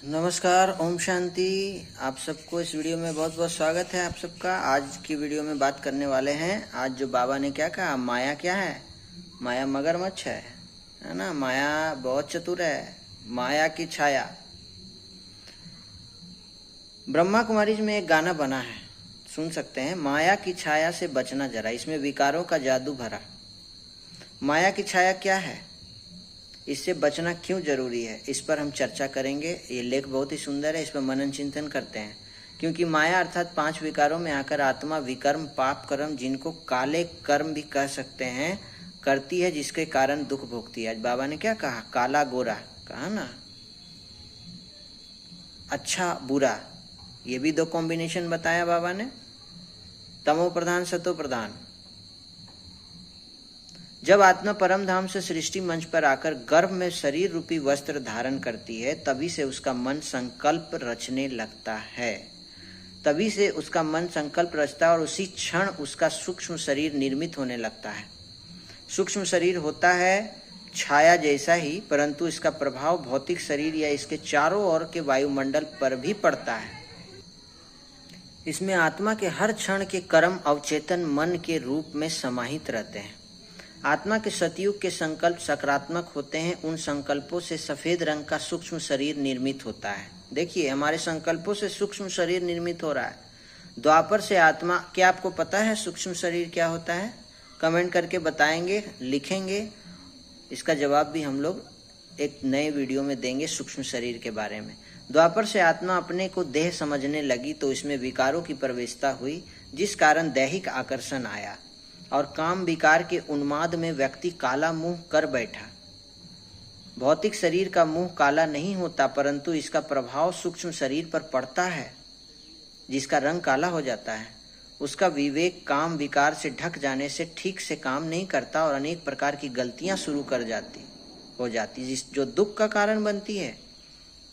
नमस्कार, ओम शांति। आप सबको इस वीडियो में बहुत बहुत स्वागत है आप सबका। आज की वीडियो में बात करने वाले हैं। आज जो बाबा ने क्या कहा, माया क्या है? माया मगरमच्छ है ना। माया बहुत चतुर है। माया की छाया। ब्रह्मा कुमारी में एक गाना बना है, सुन सकते हैं। माया की छाया से बचना जरा, इसमें विकारों का जादू भरा। माया की छाया क्या है, इससे बचना क्यों जरूरी है, इस पर हम चर्चा करेंगे। ये लेख बहुत ही सुंदर है, इस पर मनन चिंतन करते हैं। क्योंकि माया अर्थात 5 विकारों में आकर आत्मा विकर्म, पाप कर्म, जिनको काले कर्म भी कह सकते हैं, करती है, जिसके कारण दुख भोगती है। आज बाबा ने क्या कहा, काला गोरा कहा ना, अच्छा बुरा, ये भी 2 कॉम्बिनेशन बताया बाबा ने। तमो प्रधान सतो प्रधान। जब आत्मा परम धाम से सृष्टि मंच पर आकर गर्भ में शरीर रूपी वस्त्र धारण करती है, तभी से उसका मन संकल्प रचने लगता है। तभी से उसका मन संकल्प रचता है और उसी क्षण उसका सूक्ष्म शरीर निर्मित होने लगता है। सूक्ष्म शरीर होता है छाया जैसा ही, परंतु इसका प्रभाव भौतिक शरीर या इसके चारों ओर के वायुमंडल पर भी पड़ता है। इसमें आत्मा के हर क्षण के कर्म अवचेतन मन के रूप में समाहित रहते हैं। आत्मा के सतयुग के संकल्प सकारात्मक होते हैं। उन संकल्पों से सफेद रंग का सूक्ष्म शरीर निर्मित होता है। देखिए, हमारे संकल्पों से सूक्ष्म शरीर निर्मित हो रहा है। द्वापर से आत्मा, क्या आपको पता है सूक्ष्म शरीर क्या होता है? कमेंट करके बताएंगे, लिखेंगे। इसका जवाब भी हम लोग एक नए वीडियो में देंगे सूक्ष्म शरीर के बारे में। द्वापर से आत्मा अपने को देह समझने लगी तो इसमें विकारों की प्रवेशता हुई, जिस कारण दैहिक आकर्षण आया और काम विकार के उन्माद में व्यक्ति काला मुंह कर बैठा। भौतिक शरीर का मुंह काला नहीं होता, परंतु इसका प्रभाव सूक्ष्म शरीर पर पड़ता है, जिसका रंग काला हो जाता है। उसका विवेक काम विकार से ढक जाने से ठीक से काम नहीं करता और अनेक प्रकार की गलतियां शुरू हो जाती, जिस जो दुख का कारण बनती है।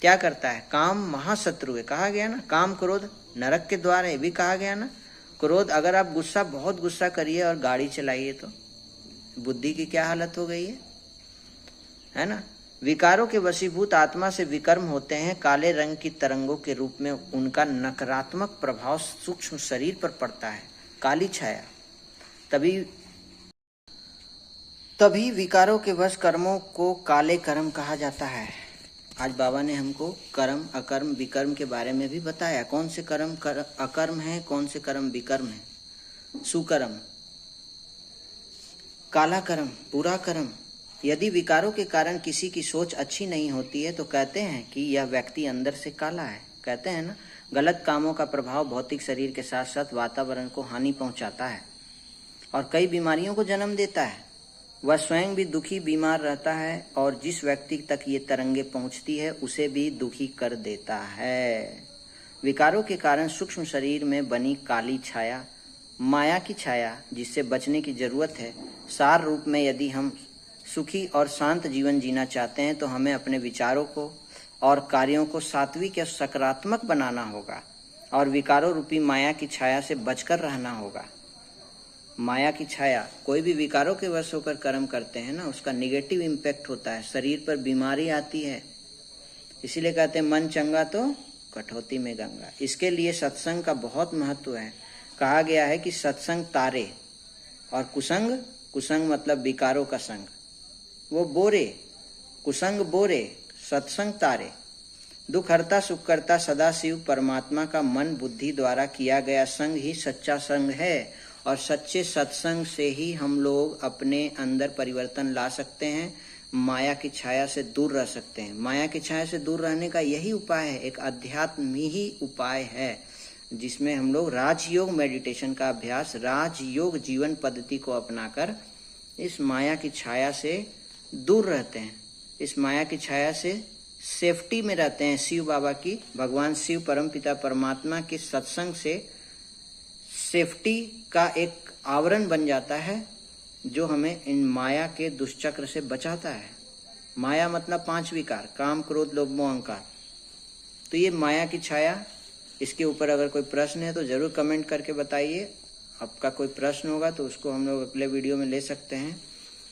क्या करता है? काम महाशत्रु है, कहा गया ना। काम क्रोध नरक के द्वार है, ये भी कहा गया ना। क्रोध, अगर आप बहुत गुस्सा करिए और गाड़ी चलाइए तो बुद्धि की क्या हालत हो गई है ना। विकारों के वशीभूत आत्मा से विकर्म होते हैं। काले रंग की तरंगों के रूप में उनका नकारात्मक प्रभाव सूक्ष्म शरीर पर पड़ता है, काली छाया। तभी विकारों के वश कर्मों को काले कर्म कहा जाता है। आज बाबा ने हमको कर्म, अकर्म, विकर्म के बारे में भी बताया। कौन से कर्म अकर्म है, कौन से कर्म विकर्म है। सुकर्म, काला कर्म, बुरा कर्म। यदि विकारों के कारण किसी की सोच अच्छी नहीं होती है तो कहते हैं कि यह व्यक्ति अंदर से काला है। कहते हैं ना, गलत कामों का प्रभाव भौतिक शरीर के साथ साथ वातावरण को हानि पहुंचाता है और कई बीमारियों को जन्म देता है। वह स्वयं भी दुखी, बीमार रहता है और जिस व्यक्ति तक ये तरंगे पहुंचती है उसे भी दुखी कर देता है। विकारों के कारण सूक्ष्म शरीर में बनी काली छाया माया की छाया, जिससे बचने की जरूरत है। सार रूप में यदि हम सुखी और शांत जीवन जीना चाहते हैं तो हमें अपने विचारों को और कार्यों को सात्विक या सकारात्मक बनाना होगा और विकारों रूपी माया की छाया से बचकर रहना होगा। माया की छाया, कोई भी विकारों के वश होकर कर्म करते हैं ना, उसका निगेटिव इम्पैक्ट होता है, शरीर पर बीमारी आती है। इसीलिए कहते हैं मन चंगा तो कठौती में गंगा। इसके लिए सत्संग का बहुत महत्व है। कहा गया है कि सत्संग तारे और कुसंग, कुसंग मतलब विकारों का संग, वो बोरे, कुसंग बोरे, सत्संग तारे। दुख हरता सुख करता सदा शिव परमात्मा का मन बुद्धि द्वारा किया गया संग ही सच्चा संग है और सच्चे सत्संग से ही हम लोग अपने अंदर परिवर्तन ला सकते हैं, माया की छाया से दूर रह सकते हैं। माया की छाया से दूर रहने का यही उपाय है, एक अध्यात्म ही उपाय है, जिसमें हम लोग राजयोग मेडिटेशन का अभ्यास, राजयोग जीवन पद्धति को अपनाकर इस माया की छाया से दूर रहते हैं। इस माया की छाया से सेफ्टी में रहते हैं। शिव बाबा की, भगवान शिव परम पिता परमात्मा के सत्संग से सेफ्टी का एक आवरण बन जाता है, जो हमें इन माया के दुष्चक्र से बचाता है। माया मतलब 5 विकार, काम क्रोध लोभ मोह अहंकार। तो ये माया की छाया, इसके ऊपर अगर कोई प्रश्न है तो जरूर कमेंट करके बताइए। आपका कोई प्रश्न होगा तो उसको हम लोग अगले वीडियो में ले सकते हैं।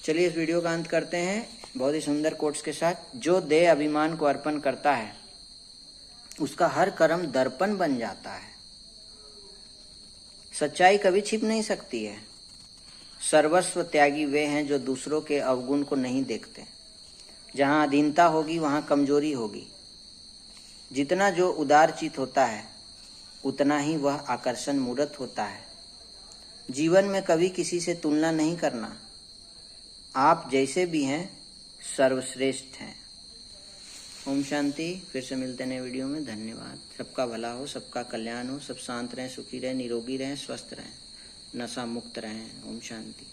चलिए इस वीडियो का अंत करते हैं बहुत ही सुंदर कोट्स के साथ। जो देह अभिमान को अर्पण करता है उसका हर कर्म दर्पण बन जाता है। सच्चाई कभी छिप नहीं सकती है। सर्वस्व त्यागी वे हैं जो दूसरों के अवगुण को नहीं देखते। जहाँ अधीनता होगी वहाँ कमजोरी होगी। जितना जो उदारचित होता है उतना ही वह आकर्षण मूर्त होता है। जीवन में कभी किसी से तुलना नहीं करना। आप जैसे भी हैं सर्वश्रेष्ठ हैं। ओम शांति। फिर से मिलते हैं नए वीडियो में। धन्यवाद। सबका भला हो, सबका कल्याण हो, सब शांत रहें, सुखी रहें, निरोगी रहें, स्वस्थ रहें, नशा मुक्त रहें। ओम शांति।